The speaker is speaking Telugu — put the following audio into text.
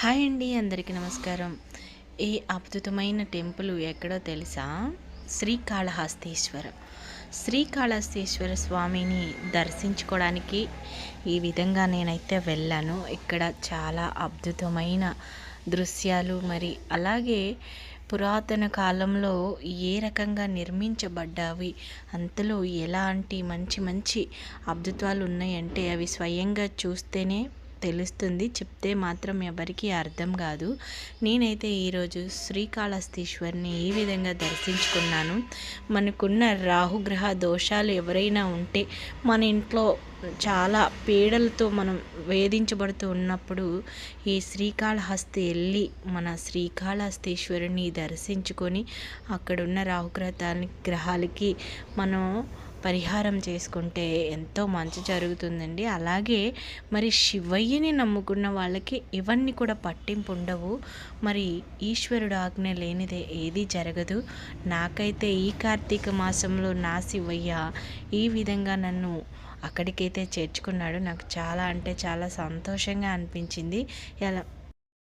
హాయ్ అండి, అందరికీ నమస్కారం. ఈ అద్భుతమైన టెంపుల్ ఎక్కడో తెలుసా? శ్రీకాళహస్తీశ్వరం. శ్రీకాళహస్తీశ్వర స్వామిని దర్శించుకోవడానికి ఈ విధంగా నేనైతే వెళ్ళాను. ఇక్కడ చాలా అద్భుతమైన దృశ్యాలు, మరి అలాగే పురాతన కాలంలో ఏ రకంగా నిర్మించబడ్డావి, అంతలో ఎలాంటి మంచి మంచి అద్భుతాలు ఉన్నాయంటే అవి స్వయంగా చూస్తేనే తెలుస్తుంది. చెప్తే మాత్రం ఎవరికి అర్థం కాదు. నేనైతే ఈరోజు శ్రీకాళహస్తీశ్వరిని ఈ విధంగా దర్శించుకున్నాను. మనకున్న రాహుగ్రహ దోషాలు ఎవరైనా ఉంటే, మన ఇంట్లో చాలా పీడలతో మనం వేధించబడుతూ ఉన్నప్పుడు ఈ శ్రీకాళహస్తి వెళ్ళి మన శ్రీకాళహస్తీశ్వరుని దర్శించుకొని అక్కడున్న గ్రహాలకి మనం పరిహారం చేసుకుంటే ఎంతో మంచి జరుగుతుందండి. అలాగే మరి శివయ్యని నమ్ముకున్న వాళ్ళకి ఇవన్నీ కూడా పట్టింపు ఉండవు. మరి ఈశ్వరుడు ఆజ్ఞ లేనిదే ఏది జరగదు. నాకైతే ఈ కార్తీక మాసంలో నా శివయ్య ఈ విధంగా నన్ను అక్కడికైతే చేర్చుకున్నాడు. నాకు చాలా అంటే చాలా సంతోషంగా అనిపించింది.